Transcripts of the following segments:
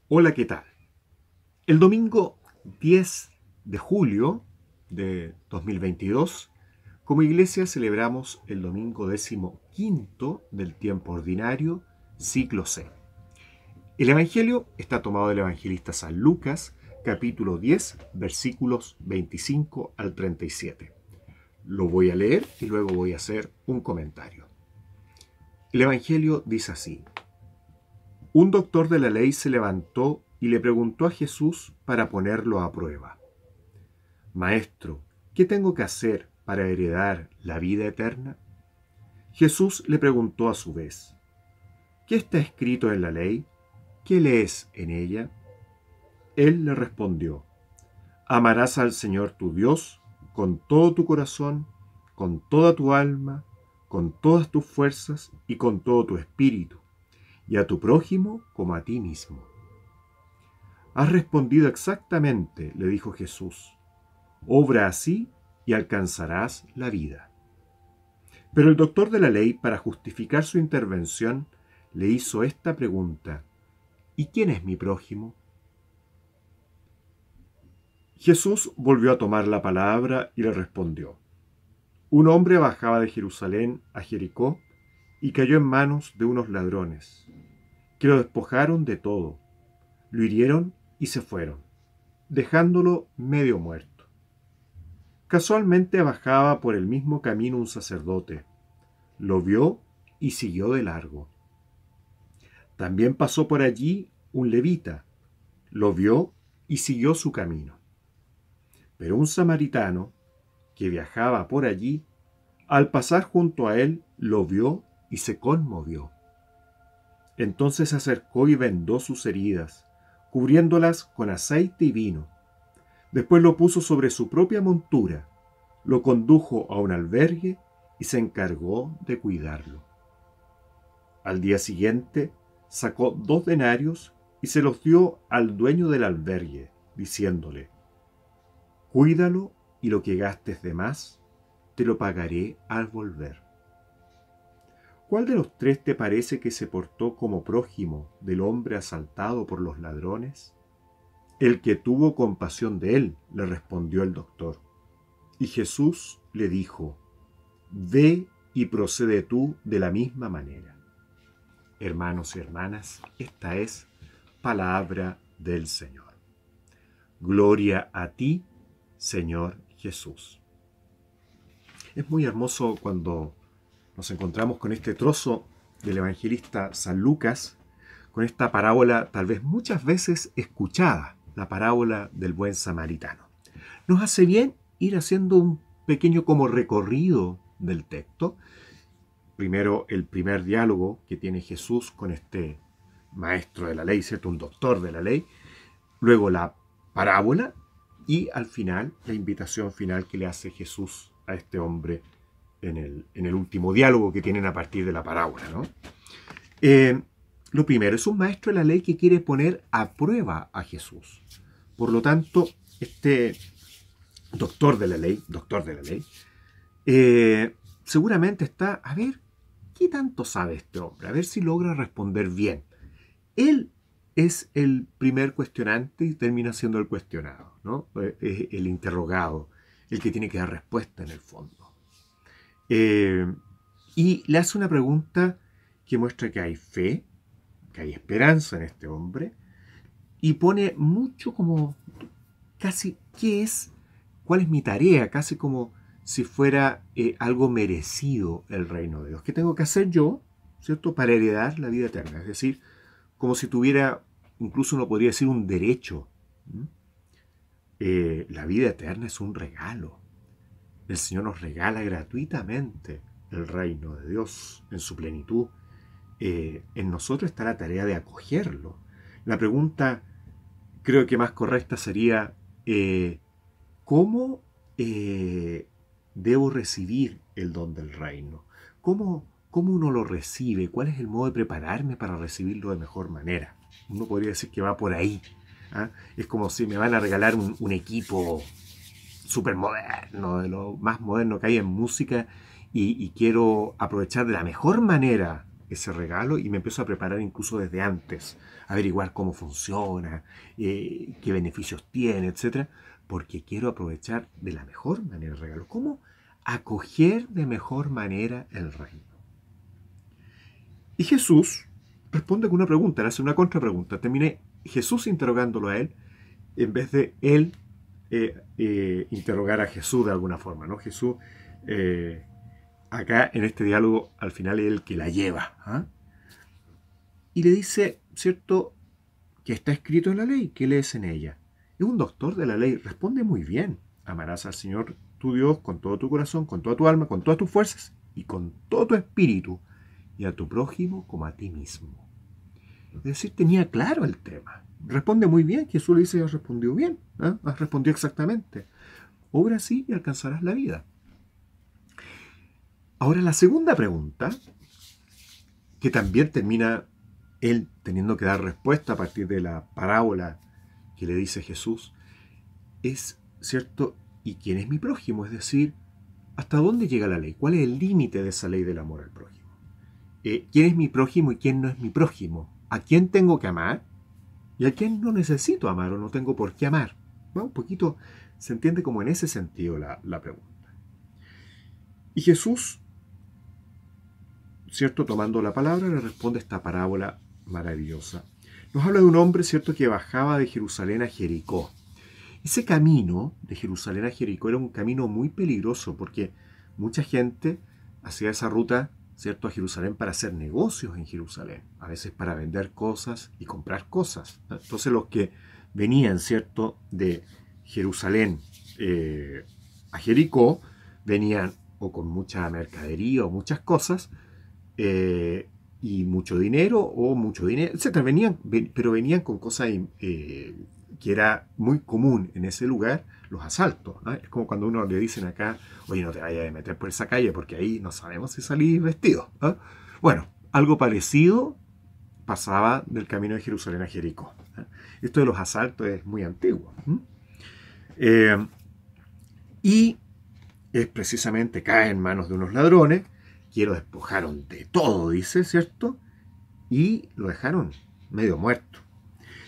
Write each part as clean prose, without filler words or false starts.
Hola, ¿qué tal? El domingo 10 de julio de 2022, como iglesia celebramos el domingo 15º del tiempo ordinario, ciclo C. El Evangelio está tomado del evangelista San Lucas, capítulo 10, versículos 25 al 37. Lo voy a leer y luego voy a hacer un comentario. El Evangelio dice así: Un doctor de la ley se levantó y le preguntó a Jesús para ponerlo a prueba: Maestro, ¿qué tengo que hacer para heredar la vida eterna? Jesús le preguntó a su vez: ¿Qué está escrito en la ley? ¿Qué lees en ella? Él le respondió: Amarás al Señor tu Dios con todo tu corazón, con toda tu alma, con todas tus fuerzas y con todo tu espíritu, y a tu prójimo como a ti mismo. Has respondido exactamente, le dijo Jesús. Obra así y alcanzarás la vida. Pero el doctor de la ley, para justificar su intervención, le hizo esta pregunta: ¿Y quién es mi prójimo? Jesús volvió a tomar la palabra y le respondió: Un hombre bajaba de Jerusalén a Jericó y cayó en manos de unos ladrones, que lo despojaron de todo, lo hirieron y se fueron, dejándolo medio muerto. Casualmente bajaba por el mismo camino un sacerdote. Lo vio y siguió de largo. También pasó por allí un levita. Lo vio y siguió su camino. Pero un samaritano que viajaba por allí, al pasar junto a él, lo vio y se conmovió. Entonces se acercó y vendó sus heridas, cubriéndolas con aceite y vino. Después lo puso sobre su propia montura, lo condujo a un albergue y se encargó de cuidarlo. Al día siguiente sacó 2 denarios y se los dio al dueño del albergue, diciéndole: Cuídalo y lo que gastes de más, te lo pagaré al volver. ¿Cuál de los 3 te parece que se portó como prójimo del hombre asaltado por los ladrones? El que tuvo compasión de él, le respondió el doctor. Y Jesús le dijo: Ve y procede tú de la misma manera. Hermanos y hermanas, esta es palabra del Señor. Gloria a ti, Señor Jesús. Es muy hermoso cuando nos encontramos con este trozo del evangelista San Lucas, con esta parábola tal vez muchas veces escuchada, la parábola del buen samaritano. Nos hace bien ir haciendo un pequeño como recorrido del texto. Primero, el primer diálogo que tiene Jesús con este maestro de la ley, ¿cierto? Un doctor de la ley. Luego la parábola y al final la invitación final que le hace Jesús a este hombre en el último diálogo que tienen a partir de la parábola, ¿no? Lo primero, es un maestro de la ley que quiere poner a prueba a Jesús. Por lo tanto, este doctor de la ley, seguramente está, a ver, ¿qué tanto sabe este hombre? A ver si logra responder bien. Él es el primer cuestionante y termina siendo el cuestionado, ¿no? Es el interrogado, el que tiene que dar respuesta en el fondo. Y le hace una pregunta que muestra que hay fe, que hay esperanza en este hombre, y pone mucho como casi qué es, cuál es mi tarea, casi como si fuera algo merecido el reino de Dios. ¿Qué tengo que hacer yo, cierto, para heredar la vida eterna? Es decir, como si tuviera, incluso uno podría decir, un derecho. La vida eterna es un regalo. El Señor nos regala gratuitamente el reino de Dios en su plenitud. En nosotros está la tarea de acogerlo. La pregunta creo que más correcta sería: ¿cómo debo recibir el don del reino? ¿Cómo uno lo recibe? ¿Cuál es el modo de prepararme para recibirlo de mejor manera? Uno podría decir que va por ahí. ¿Ah? Es como si me van a regalar un equipo súper moderno, de lo más moderno que hay en música, y quiero aprovechar de la mejor manera ese regalo y me empiezo a preparar incluso desde antes, averiguar cómo funciona, qué beneficios tiene, etcétera, porque quiero aprovechar de la mejor manera el regalo. ¿Cómo acoger de mejor manera el reino? Y Jesús responde con una pregunta, le hace una contrapregunta. Terminé Jesús interrogándolo a él en vez de él interrogar a Jesús de alguna forma, ¿no? Jesús, acá en este diálogo, al final es el que la lleva. ¿Ah? Y le dice, ¿cierto?, que está escrito en la ley, que lees en ella. Es un doctor de la ley, responde muy bien. Amarás al Señor tu Dios con todo tu corazón, con toda tu alma, con todas tus fuerzas y con todo tu espíritu, y a tu prójimo como a ti mismo. Es decir, tenía claro el tema. Responde muy bien. Jesús le dice, has respondido bien. ¿Eh? Has respondido exactamente. Obra así y alcanzarás la vida. Ahora la segunda pregunta, que también termina él teniendo que dar respuesta a partir de la parábola que le dice Jesús, es, ¿cierto? ¿Y quién es mi prójimo? Es decir, ¿hasta dónde llega la ley? ¿Cuál es el límite de esa ley del amor al prójimo? ¿Quién es mi prójimo y quién no es mi prójimo? ¿A quién tengo que amar? ¿Y a quién no necesito amar o no tengo por qué amar? Bueno, un poquito se entiende como en ese sentido la pregunta. Y Jesús, ¿cierto?, tomando la palabra, le responde esta parábola maravillosa. Nos habla de un hombre, ¿cierto?, que bajaba de Jerusalén a Jericó. Ese camino de Jerusalén a Jericó era un camino muy peligroso porque mucha gente hacía esa ruta, ¿cierto?, a Jerusalén para hacer negocios en Jerusalén, a veces para vender cosas y comprar cosas. Entonces los que venían, ¿cierto?, de Jerusalén a Jericó, venían o con mucha mercadería o muchas cosas, y mucho dinero, etc. Pero venían con cosas que era muy común en ese lugar, los asaltos. ¿Eh? Es como cuando uno le dicen acá, oye, no te vayas a meter por esa calle porque ahí no sabemos si salís vestido. ¿Eh? Bueno, algo parecido pasaba del camino de Jerusalén a Jericó. ¿Eh? Esto de los asaltos es muy antiguo. Y es precisamente cae en manos de unos ladrones que lo despojaron de todo, dice, ¿cierto? Y lo dejaron medio muerto.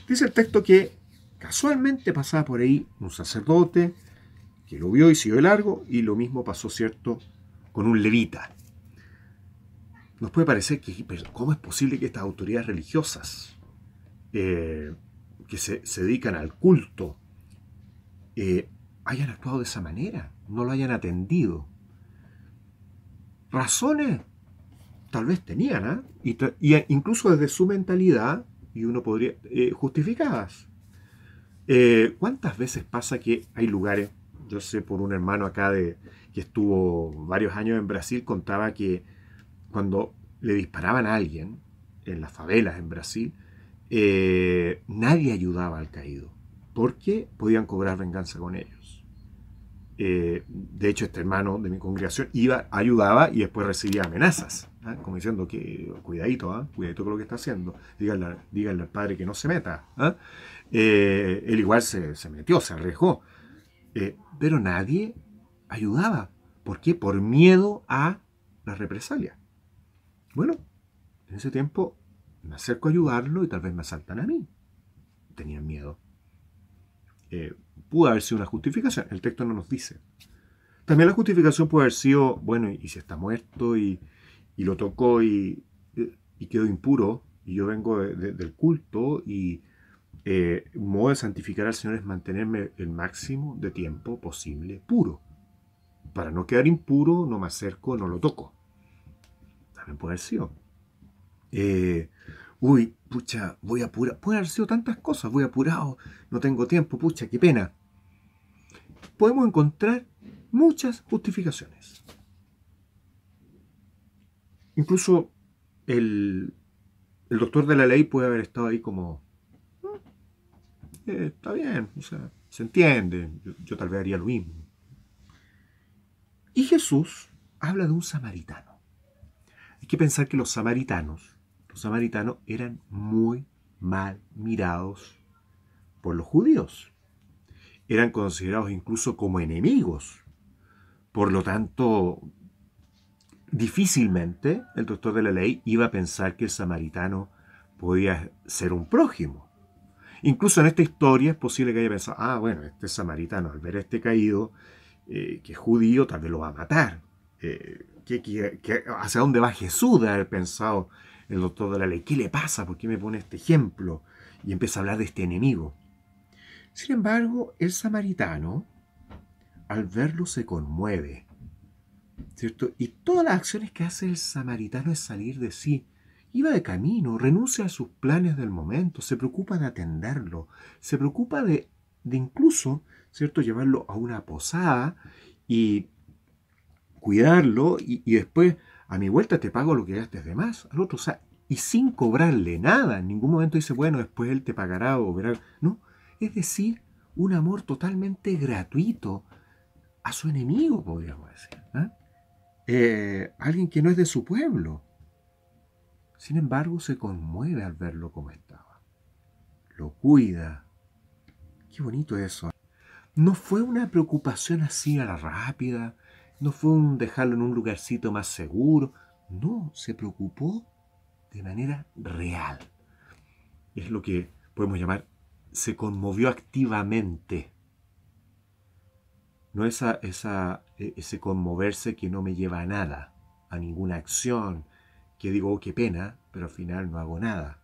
Dice el texto que casualmente pasaba por ahí un sacerdote que lo vio y siguió de largo, y lo mismo pasó, ¿cierto?, con un levita. Nos puede parecer que, ¿cómo es posible que estas autoridades religiosas que se dedican al culto hayan actuado de esa manera, no lo hayan atendido? Razones tal vez tenían, ¿eh? Y incluso desde su mentalidad, y uno podría justificadas. ¿Cuántas veces pasa que hay lugares? Yo sé por un hermano acá que estuvo varios años en Brasil, contaba que cuando le disparaban a alguien en las favelas en Brasil, nadie ayudaba al caído, porque podían cobrar venganza con ellos. De hecho, este hermano de mi congregación ayudaba y después recibía amenazas, ¿eh? Como diciendo que cuidadito, cuidadito con lo que está haciendo, díganle al padre que no se meta. Él igual se metió, se arriesgó, pero nadie ayudaba. ¿Por qué? Por miedo a la represalia. Bueno, en ese tiempo me acerco a ayudarlo y tal vez me asaltan a mí. Tenían miedo. Pudo haber sido una justificación, el texto no nos dice. También la justificación puede haber sido, bueno, y si está muerto y lo tocó y quedó impuro, y yo vengo del culto, y un modo de santificar al Señor es mantenerme el máximo de tiempo posible puro. Para no quedar impuro, no me acerco, no lo toco. También puede haber sido. Pucha, voy apurado. Puede haber sido tantas cosas. Voy apurado, no tengo tiempo, pucha, qué pena. Podemos encontrar muchas justificaciones. Incluso el doctor de la ley puede haber estado ahí como, está bien, o sea, se entiende, yo tal vez haría lo mismo. Y Jesús habla de un samaritano. Hay que pensar que los samaritanos eran muy mal mirados por los judíos. Eran considerados incluso como enemigos. Por lo tanto, difícilmente el doctor de la ley iba a pensar que el samaritano podía ser un prójimo. Incluso en esta historia es posible que haya pensado, bueno, este samaritano al ver a este caído, que es judío, tal vez lo va a matar. ¿Hacia dónde va Jesús de haber pensado el doctor de la ley? ¿Qué le pasa? ¿Por qué me pone este ejemplo? Y empieza a hablar de este enemigo. Sin embargo, el samaritano, al verlo, se conmueve, ¿cierto? Y todas las acciones que hace el samaritano es salir de sí. Iba de camino, renuncia a sus planes del momento, se preocupa de atenderlo, se preocupa de incluso, ¿cierto?, llevarlo a una posada y cuidarlo y después a mi vuelta te pago lo que gastes de más al otro. O sea, y sin cobrarle nada. En ningún momento dice, bueno, después él te pagará o verá. No, es decir, un amor totalmente gratuito a su enemigo, podríamos decir. Alguien que no es de su pueblo. Sin embargo, se conmueve al verlo como estaba. Lo cuida. Qué bonito eso. No fue una preocupación así a la rápida. No fue un dejarlo en un lugarcito más seguro. No, se preocupó de manera real. Es lo que podemos llamar, se conmovió activamente. No ese conmoverse que no me lleva a nada, a ninguna acción, que digo, oh, qué pena, pero al final no hago nada.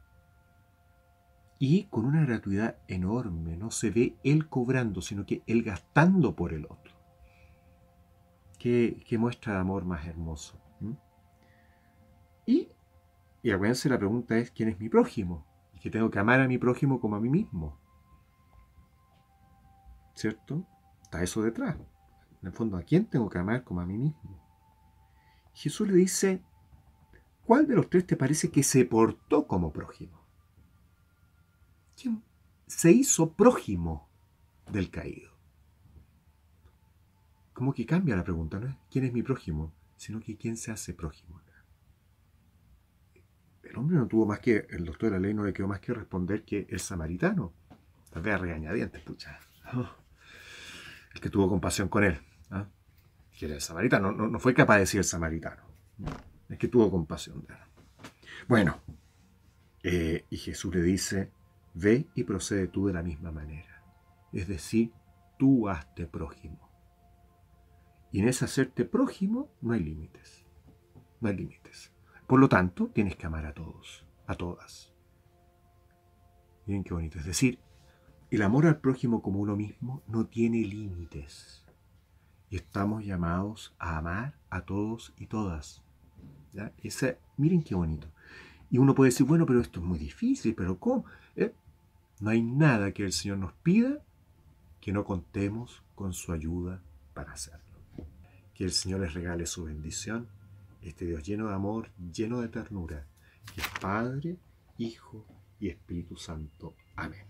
Y con una gratuidad enorme, no se ve él cobrando, sino que él gastando por el otro. Qué muestra de amor más hermoso. Y acuérdense, la pregunta es, ¿quién es mi prójimo? Y que tengo que amar a mi prójimo como a mí mismo. ¿Cierto? Está eso detrás. En el fondo, ¿a quién tengo que amar como a mí mismo? Jesús le dice, ¿cuál de los tres te parece que se portó como prójimo? ¿Quién se hizo prójimo del caído? Como que cambia la pregunta, no es quién es mi prójimo, sino que quién se hace prójimo. El hombre no tuvo más que, el doctor de la ley no le quedó más que responder que el samaritano. Tal vez a regañadientes, pucha. El que tuvo compasión con él. Que era el samaritano. No fue capaz de decir el samaritano. Es que tuvo compasión de él. Bueno, y Jesús le dice, ve y procede tú de la misma manera. Es decir, tú hazte prójimo. Y en ese hacerte prójimo no hay límites. No hay límites. Por lo tanto, tienes que amar a todos, a todas. Miren qué bonito. Es decir, el amor al prójimo como uno mismo no tiene límites. Y estamos llamados a amar a todos y todas. ¿Ya? Miren qué bonito. Y uno puede decir, bueno, pero esto es muy difícil, pero ¿cómo? No hay nada que el Señor nos pida que no contemos con su ayuda para hacerlo. Que el Señor les regale su bendición, este Dios lleno de amor, lleno de ternura, que es Padre, Hijo y Espíritu Santo. Amén.